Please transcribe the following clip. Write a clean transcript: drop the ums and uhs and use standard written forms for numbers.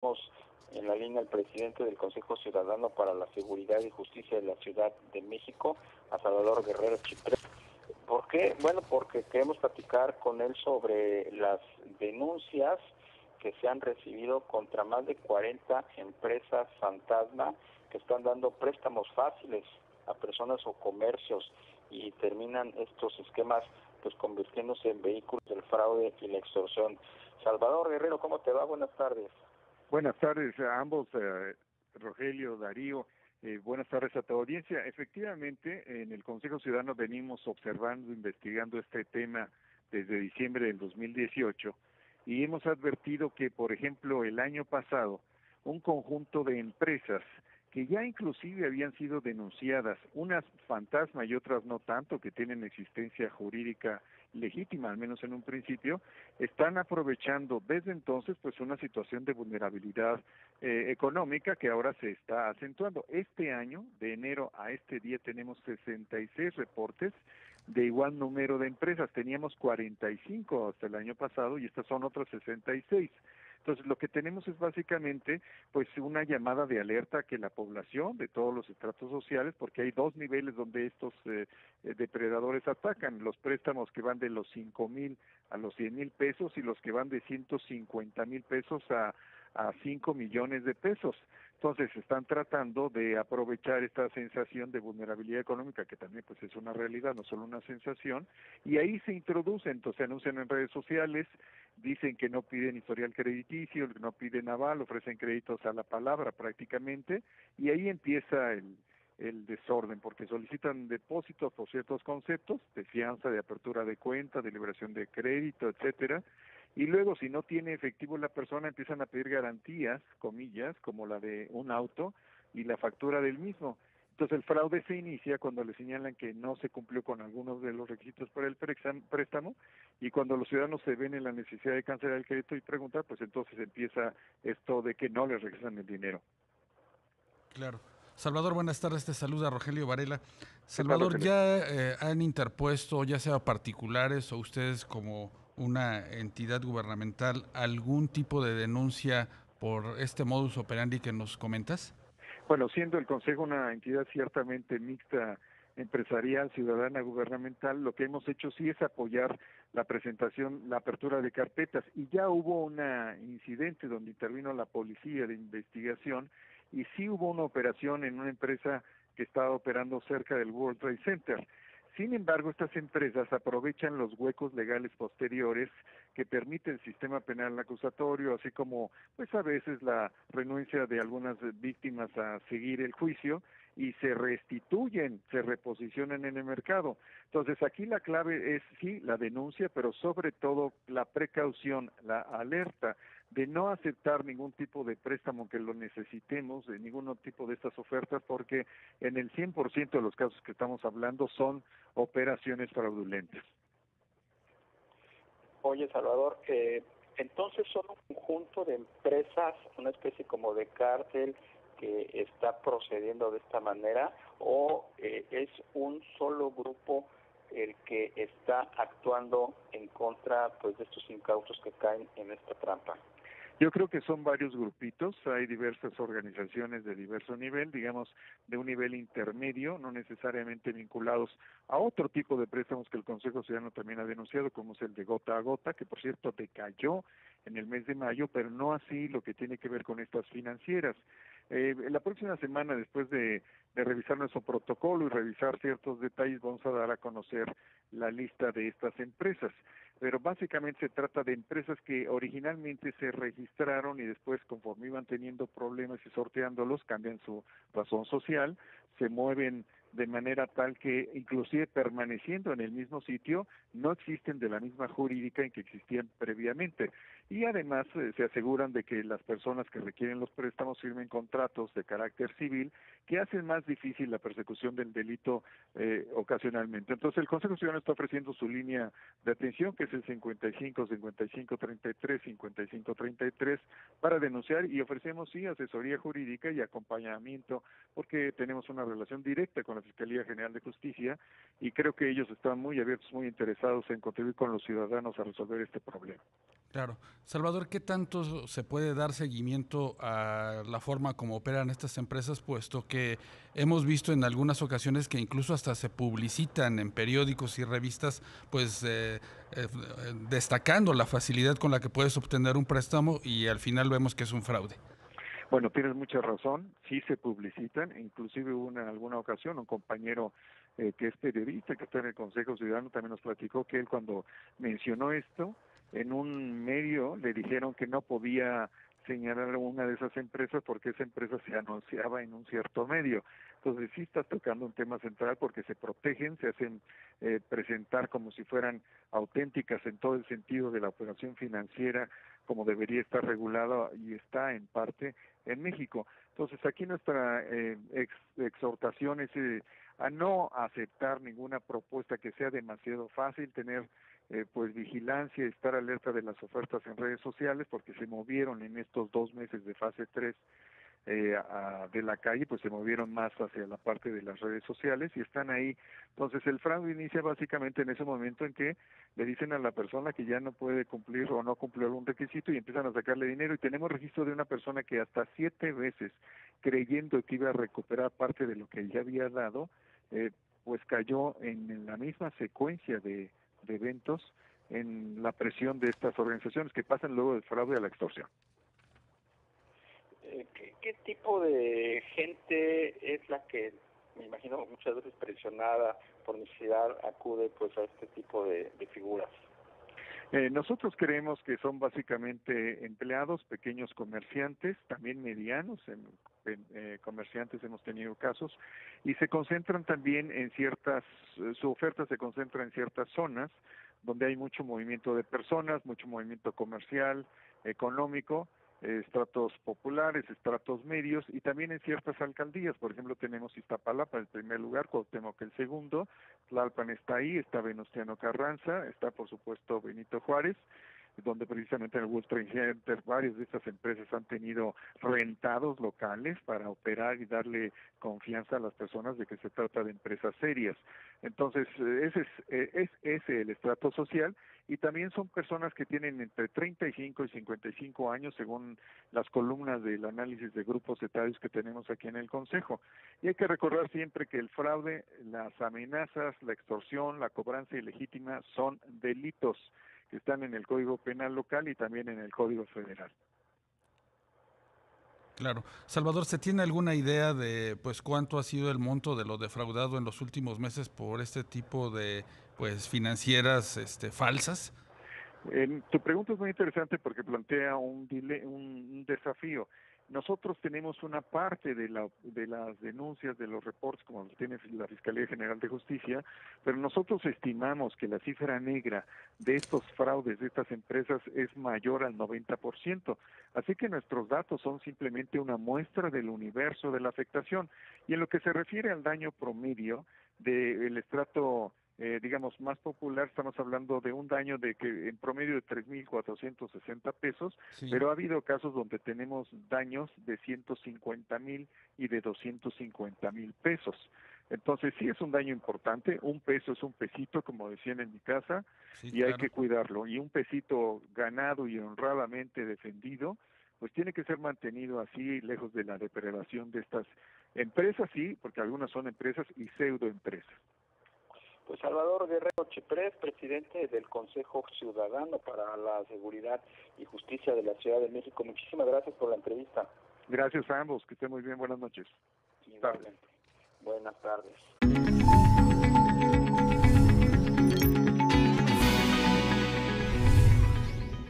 Tenemos en la línea al presidente del Consejo Ciudadano para la Seguridad y Justicia de la Ciudad de México, a Salvador Guerrero Chiprés. ¿Por qué? Bueno, porque queremos platicar con él sobre las denuncias que se han recibido contra más de 40 empresas fantasma que están dando préstamos fáciles a personas o comercios y terminan estos esquemas pues convirtiéndose en vehículos del fraude y la extorsión. Salvador Guerrero, ¿cómo te va? Buenas tardes. Buenas tardes a ambos, Rogelio, Darío. Buenas tardes a tu audiencia. Efectivamente, en el Consejo Ciudadano venimos observando, investigando este tema desde diciembre del 2018 y hemos advertido que, por ejemplo, el año pasado, un conjunto de empresas que ya inclusive habían sido denunciadas, unas fantasma y otras no tanto, que tienen existencia jurídica legítima, al menos en un principio, están aprovechando desde entonces pues una situación de vulnerabilidad económica que ahora se está acentuando. Este año, de enero a este día, tenemos 66 reportes de igual número de empresas. Teníamos 45 hasta el año pasado y estas son otras 66. Entonces, lo que tenemos es básicamente pues una llamada de alerta a que la población de todos los estratos sociales, porque hay dos niveles donde estos depredadores atacan, los préstamos que van de los 5,000 a los 100,000 pesos y los que van de 150,000 pesos a 5 millones de pesos. Entonces están tratando de aprovechar esta sensación de vulnerabilidad económica, que también pues es una realidad, no solo una sensación, y ahí se introducen, entonces se anuncian en redes sociales, dicen que no piden historial crediticio, no piden aval, ofrecen créditos a la palabra prácticamente, y ahí empieza el desorden, porque solicitan depósitos por ciertos conceptos, de fianza, de apertura de cuenta, de liberación de crédito, etcétera, y luego si no tiene efectivo la persona empiezan a pedir garantías, comillas, como la de un auto y la factura del mismo. Entonces el fraude se inicia cuando le señalan que no se cumplió con algunos de los requisitos para el préstamo y cuando los ciudadanos se ven en la necesidad de cancelar el crédito y preguntar, pues entonces empieza esto de que no les regresan el dinero. Claro. Salvador, buenas tardes, te saluda Rogelio Varela. ¿Qué tal, Salvador, Rogelio? ¿ya han interpuesto, ya sea particulares o ustedes como una entidad gubernamental, algún tipo de denuncia por este modus operandi que nos comentas? Bueno, siendo el Consejo una entidad ciertamente mixta, empresarial, ciudadana, gubernamental, lo que hemos hecho sí es apoyar la presentación, la apertura de carpetas, y ya hubo un incidente donde intervino la policía de investigación, y sí hubo una operación en una empresa que estaba operando cerca del World Trade Center. Sin embargo, estas empresas aprovechan los huecos legales posteriores que permite el sistema penal acusatorio, así como pues a veces la renuncia de algunas víctimas a seguir el juicio y se restituyen, se reposicionan en el mercado. Entonces aquí la clave es sí la denuncia, pero sobre todo la precaución, la alerta de no aceptar ningún tipo de préstamo que lo necesitemos, de ningún tipo de estas ofertas, porque en el 100% de los casos que estamos hablando son operaciones fraudulentas. Oye, Salvador, entonces son un conjunto de empresas, una especie como de cártel que está procediendo de esta manera, o es un solo grupo el que está actuando en contra pues de estos incautos que caen en esta trampa. Yo creo que son varios grupitos, hay diversas organizaciones de diverso nivel, digamos de un nivel intermedio, no necesariamente vinculados a otro tipo de préstamos que el Consejo Ciudadano también ha denunciado, como es el de gota a gota, que por cierto decayó en el mes de mayo, pero no así lo que tiene que ver con estas financieras. La próxima semana, después de revisar nuestro protocolo y revisar ciertos detalles, vamos a dar a conocer la lista de estas empresas. Pero básicamente se trata de empresas que originalmente se registraron y después, conforme iban teniendo problemas y sorteándolos, cambian su razón social, se mueven de manera tal que, inclusive permaneciendo en el mismo sitio, no existen de la misma jurídica en que existían previamente. Y además se aseguran de que las personas que requieren los préstamos firmen contratos de carácter civil que hacen más difícil la persecución del delito ocasionalmente. Entonces el Consejo Ciudadano está ofreciendo su línea de atención, que es el 55 55 33 55 33, para denunciar, y ofrecemos sí asesoría jurídica y acompañamiento, porque tenemos una una relación directa con la Fiscalía General de Justicia y creo que ellos están muy abiertos, muy interesados en contribuir con los ciudadanos a resolver este problema. Claro. Salvador, ¿qué tanto se puede dar seguimiento a la forma como operan estas empresas, puesto que hemos visto en algunas ocasiones que incluso hasta se publicitan en periódicos y revistas, pues destacando la facilidad con la que puedes obtener un préstamo y al final vemos que es un fraude? Bueno, tienes mucha razón, sí se publicitan, inclusive hubo en alguna ocasión un compañero que es periodista, que está en el Consejo Ciudadano, también nos platicó que él cuando mencionó esto, en un medio le dijeron que no podía señalar a una de esas empresas porque esa empresa se anunciaba en un cierto medio. Entonces sí está tocando un tema central porque se protegen, se hacen presentar como si fueran auténticas en todo el sentido de la operación financiera, como debería estar regulada y está en parte en México. Entonces aquí nuestra exhortación es a no aceptar ninguna propuesta que sea demasiado fácil, tener pues vigilancia, estar alerta de las ofertas en redes sociales, porque se movieron en estos 2 meses de fase 3 de la calle, pues se movieron más hacia la parte de las redes sociales y están ahí. Entonces el fraude inicia básicamente en ese momento en que le dicen a la persona que ya no puede cumplir o no cumplió algún requisito y empiezan a sacarle dinero, y tenemos registro de una persona que hasta 7 veces, creyendo que iba a recuperar parte de lo que ya había dado, pues cayó en la misma secuencia de eventos, en la presión de estas organizaciones que pasan luego del fraude a la extorsión. ¿Qué tipo de gente es la que, me imagino, muchas veces presionada por necesidad, acude pues a este tipo de figuras? Nosotros creemos que son básicamente empleados, pequeños comerciantes, también medianos, comerciantes hemos tenido casos, y se concentran también en su oferta se concentra en ciertas zonas donde hay mucho movimiento de personas, mucho movimiento comercial, económico, estratos populares, estratos medios, y también en ciertas alcaldías. Por ejemplo, tenemos Iztapalapa el primer lugar, Cuauhtémoc el segundo, Tlalpan está ahí, está Venustiano Carranza, está por supuesto Benito Juárez, donde precisamente en el World Trade Center varias de estas empresas han tenido rentados locales para operar y darle confianza a las personas de que se trata de empresas serias. Entonces, ese es el estrato social, y también son personas que tienen entre 35 y 55 años, según las columnas del análisis de grupos etarios que tenemos aquí en el Consejo. Y hay que recordar siempre que el fraude, las amenazas, la extorsión, la cobranza ilegítima son delitos que están en el Código Penal local y también en el Código Federal. Claro. Salvador, ¿se tiene alguna idea de pues cuánto ha sido el monto de lo defraudado en los últimos meses por este tipo de pues financieras falsas? Tu pregunta es muy interesante porque plantea un desafío. Nosotros tenemos una parte de las denuncias, de los reportes, como lo tiene la Fiscalía General de Justicia, pero nosotros estimamos que la cifra negra de estos fraudes de estas empresas es mayor al 90%. Así que nuestros datos son simplemente una muestra del universo de la afectación. Y en lo que se refiere al daño promedio del estrato digamos, más popular, estamos hablando de un daño de que en promedio de 3,460 pesos, Sí. pero ha habido casos donde tenemos daños de 150,000 y de 250,000 pesos. Entonces sí es un daño importante, un peso es un pesito, como decían en mi casa, Sí, y claro. hay que cuidarlo, y un pesito ganado y honradamente defendido, pues tiene que ser mantenido así, lejos de la depredación de estas empresas, sí, porque algunas son empresas y pseudoempresas. Pues Salvador Guerrero Chiprés, presidente del Consejo Ciudadano para la Seguridad y Justicia de la Ciudad de México, muchísimas gracias por la entrevista. Gracias a ambos, que estén muy bien, buenas noches. Igualmente. Buenas tardes.